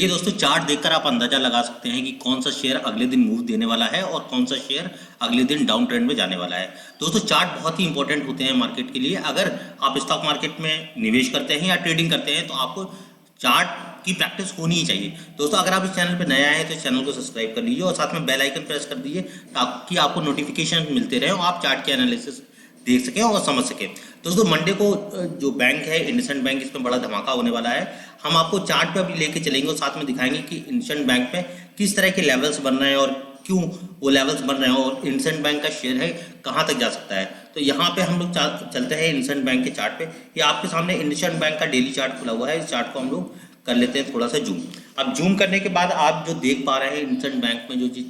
देखिए दोस्तों, चार्ट देखकर आप अंदाजा लगा सकते हैं कि कौन सा शेयर अगले दिन मूव देने वाला है और कौन सा शेयर अगले दिन डाउन ट्रेंड में जाने वाला है। दोस्तों, चार्ट बहुत ही इंपॉर्टेंट होते हैं मार्केट के लिए। अगर आप स्टॉक मार्केट में निवेश करते हैं या ट्रेडिंग करते हैं तो आपको चार्ट की प्रैक्टिस होनी ही चाहिए। दोस्तों, अगर आप इस चैनल पर नया हैं तो इस चैनल को सब्सक्राइब कर लीजिए और साथ में बेल आइकन प्रेस कर दीजिए ताकि आपको नोटिफिकेशन मिलते रहे और आप चार्ट के एनालिसिस देख सकें और समझ सकें। दोस्तों, मंडे को जो बैंक है इंडसइंड बैंक, इसमें बड़ा धमाका होने वाला है। हम आपको चार्ट पे अभी लेके चलेंगे और साथ में दिखाएंगे कि इंडसइंड बैंक पे किस तरह के लेवल्स बन रहे हैं और क्यों वो लेवल्स बन रहे हैं और इंडसइंड बैंक का शेयर है कहाँ तक जा सकता है। तो यहाँ पे हम लोग चलते हैं इंडसइंड बैंक के चार्ट पे। ये आपके सामने इंडसइंड बैंक का डेली चार्ट खुला हुआ है। इस चार्ट को हम लोग कर लेते हैं थोड़ा सा जूम। अब जूम करने के बाद आप जो देख पा रहे हैं इंडसइंड बैंक में जो चीज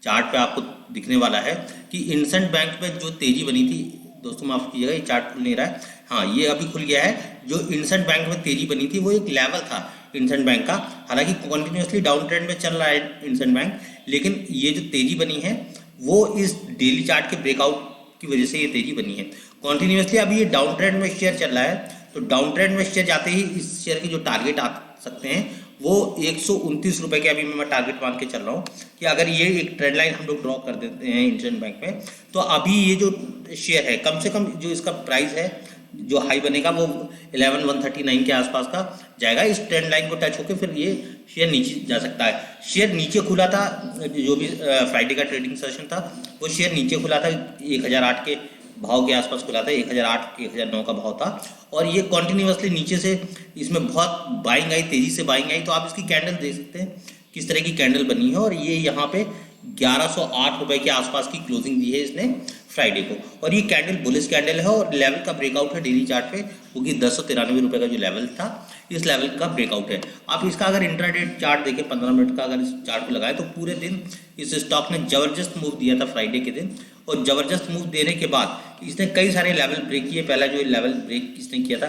चार्ट पे आपको दिखने वाला है कि इंडसइंड बैंक में जो तेजी बनी थी, दोस्तों माफ कीजिएगा ये चार्ट खुल नहीं रहा है, हाँ ये अभी खुल गया है। जो इंडसइंड बैंक में तेजी बनी थी वो एक लेवल था इंडसइंड बैंक का। हालांकि कंटिन्यूअसली डाउन ट्रेंड में चल रहा है इंडसइंड बैंक, लेकिन ये जो तेजी बनी है वो इस डेली चार्ट के ब्रेकआउट की वजह से ये तेजी बनी है। कंटिन्यूअसली अभी ये डाउन ट्रेंड में शेयर चल रहा है, तो डाउन ट्रेंड में शेयर जाते ही इस शेयर के जो टारगेट आ सकते हैं वो 129 रुपए के अभी मैं टारगेट मान के चल रहा हूँ कि अगर ये एक ट्रेंड लाइन हम लोग ड्रॉ कर देते हैं इंडसइंड बैंक में, तो अभी ये जो शेयर है कम से कम जो इसका प्राइस है जो हाई बनेगा वो 11,139 के आसपास का जाएगा। इस ट्रेंड लाइन को टच होकर फिर ये शेयर नीचे जा सकता है। शेयर नीचे खुला था, जो भी फ्राइडे का ट्रेडिंग सेशन था वो शेयर नीचे खुला था 1008 के भाव के आसपास खुला था। 1008 1009 का भाव था और ये कॉन्टिन्यूसली नीचे से इसमें बहुत बाइंग आई, तेजी से बाइंग आई। तो आप इसकी कैंडल देख सकते हैं किस तरह की कैंडल बनी है और ये यहाँ पे 1108 रुपए के आसपास की क्लोजिंग दी है इसने फ्राइडे को। और ये कैंडल बुलिश कैंडल है और लेवल का ब्रेकआउट है डेली चार्ट पे, क्योंकि 1093 रुपए का जो लेवल था इस लेवल का ब्रेकआउट है। आप इसका अगर इंट्राडे चार्ट देखें 15 मिनट का, अगर इस चार्ट को लगाए तो पूरे दिन इस स्टॉक ने जबरदस्त मूव दिया था फ्राइडे के दिन। और जबरदस्त मूव देने के बाद इसने कई सारे लेवल ब्रेक किए। पहला जो लेवल ब्रेक इसने किया था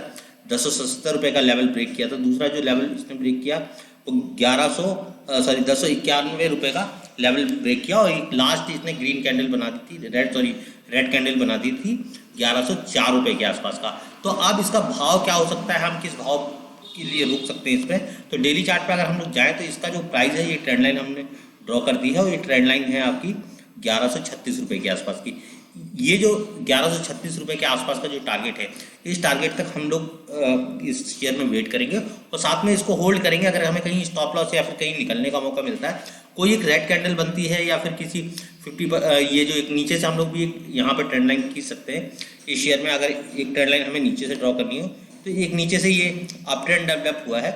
1070 रुपए का लेवल ब्रेक किया था। दूसरा जो लेवल इसने ब्रेक किया वो 1091 रुपए का लेवल ब्रेक किया और लास्ट इसने ग्रीन कैंडल बना दी थी, रेड कैंडल बना दी थी 1104 रुपए के आसपास का। तो अब इसका भाव क्या हो सकता है, हम किस भाव के लिए रुक सकते हैं इस पर। तो डेली चार्ट पे अगर हम लोग जाएँ तो इसका जो प्राइस है ये ट्रेंड लाइन हमने ड्रॉ कर दी है और ये ट्रेंड लाइन है आपकी 1136 रुपए के आसपास की। ये जो 1136 रुपए के आसपास का जो टारगेट है, इस टारगेट तक हम लोग इस शेयर में वेट करेंगे और साथ में इसको होल्ड करेंगे। अगर हमें कहीं स्टॉप लॉस या फिर कहीं निकलने का मौका मिलता है, कोई एक रेड कैंडल बनती है या फिर किसी 50 ये जो एक नीचे से हम लोग भी एक यहाँ पर ट्रेंड लाइन खींच सकते हैं इस शेयर में। अगर एक ट्रेंड लाइन हमें नीचे से ड्रॉ करनी हो तो एक नीचे से ये अप ट्रेंड डेवलप हुआ है,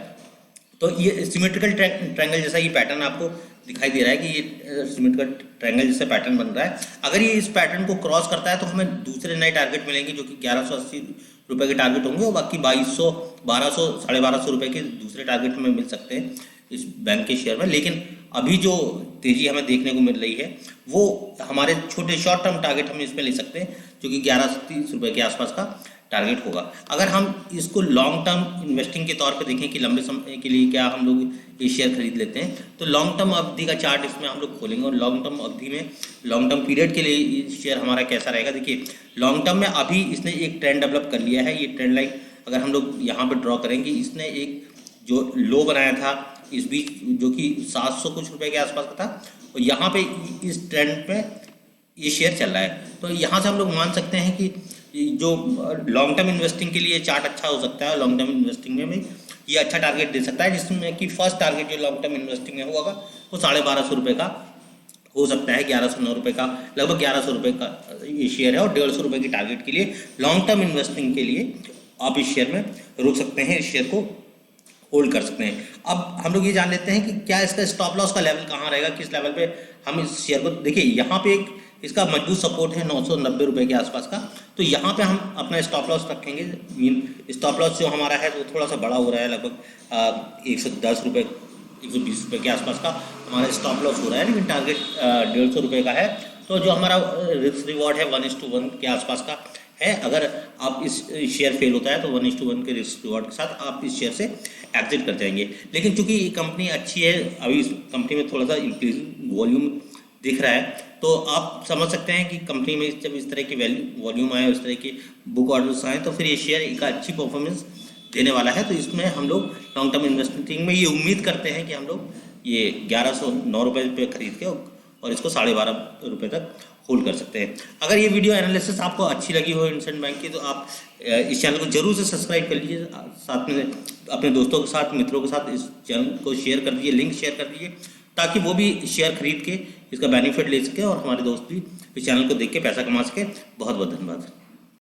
तो ये सिमेट्रिकल ट्रायंगल जैसा ये पैटर्न आपको दिखाई दे रहा है कि ये सिमेट्रिकल ट्रायंगल जैसा पैटर्न बन रहा है। अगर ये इस पैटर्न को क्रॉस करता है तो हमें दूसरे नए टारगेट मिलेंगे जो कि 1180 रुपए के टारगेट होंगे और बाकी 2200 1200 1250 रुपए के दूसरे टारगेट हमें मिल सकते हैं इस बैंक के शेयर में। लेकिन अभी जो तेजी हमें देखने को मिल रही है वो हमारे छोटे शॉर्ट टर्म टारगेट हम इसमें ले सकते हैं जो कि 1130 रुपए के आसपास का टारगेट होगा। अगर हम इसको लॉन्ग टर्म इन्वेस्टिंग के तौर पे देखें कि लंबे समय के लिए क्या हम लोग ये शेयर खरीद लेते हैं, तो लॉन्ग टर्म अवधि का चार्ट इसमें हम लोग खोलेंगे और लॉन्ग टर्म अवधि में लॉन्ग टर्म पीरियड के लिए ये शेयर हमारा कैसा रहेगा। देखिए, लॉन्ग टर्म में अभी इसने एक ट्रेंड डेवलप कर लिया है। ये ट्रेंड लाइन अगर हम लोग यहाँ पर ड्रॉ करेंगे, इसने एक जो लो बनाया था इस बीच जो कि 700 कुछ रुपए के आसपास का था और यहाँ पे इस ट्रेंड पे ये शेयर चल रहा है। तो यहाँ से हम लोग मान सकते हैं कि जो लॉन्ग टर्म इन्वेस्टिंग के लिए चार्ट अच्छा हो सकता है। लॉन्ग टर्म इन्वेस्टिंग में भी ये अच्छा टारगेट दे सकता है, जिसमें कि फर्स्ट टारगेट जो लॉन्ग टर्म इन्वेस्टिंग में होगा वो 1250 रुपये का हो सकता है। 1109 रुपये का, लगभग 1100 रुपये का ये शेयर है और 150 रुपये की टारगेट के लिए लॉन्ग टर्म इन्वेस्टिंग के लिए आप इस शेयर में रुक सकते हैं, इस शेयर को होल्ड कर सकते हैं। अब हम लोग ये जान लेते हैं कि क्या इसका स्टॉप लॉस का लेवल कहाँ रहेगा, किस लेवल पे हम इस शेयर को। देखिए, यहाँ पे एक इसका मजबूत सपोर्ट है 990 रुपये के आसपास का, तो यहाँ पे हम अपना स्टॉप लॉस रखेंगे। मीन स्टॉप लॉस जो हमारा है वो थोड़ा सा बड़ा हो रहा है, लगभग 110 रुपये 120 रुपये के आसपास का हमारा स्टॉप लॉस हो रहा है, लेकिन टारगेट 150 रुपये का है। तो जो हमारा रिस्क रिवॉर्ड है 1:1 के आसपास का है। अगर आप इस शेयर फेल होता है तो 1:1 के रिस्क रिवॉर्ड के साथ आप इस शेयर से एग्जिट कर जाएंगे। लेकिन चूंकि ये कंपनी अच्छी है, अभी इस कंपनी में थोड़ा सा इंक्रीज वॉल्यूम दिख रहा है, तो आप समझ सकते हैं कि कंपनी में जब इस तरह की वॉल्यूम आए, उस तरह की बुक ऑर्डर्स आए, तो फिर ये शेयर एक अच्छी परफॉर्मेंस देने वाला है। तो इसमें हम लोग लॉन्ग टर्म इन्वेस्टिंग में ये उम्मीद करते हैं कि हम लोग ये 1109 रुपये पे खरीद के और इसको 12.5 रुपये तक होल्ड कर सकते हैं। अगर ये वीडियो एनालिसिस आपको अच्छी लगी हो इंडसइंड बैंक की, तो आप इस चैनल को जरूर से सब्सक्राइब कर लीजिए, साथ में अपने दोस्तों के साथ, मित्रों के साथ इस चैनल को शेयर कर दीजिए, लिंक शेयर कर दीजिए, ताकि वो भी शेयर खरीद के इसका बेनिफिट ले सके और हमारे दोस्त भी इस चैनल को देख के पैसा कमा सके। बहुत बहुत धन्यवाद।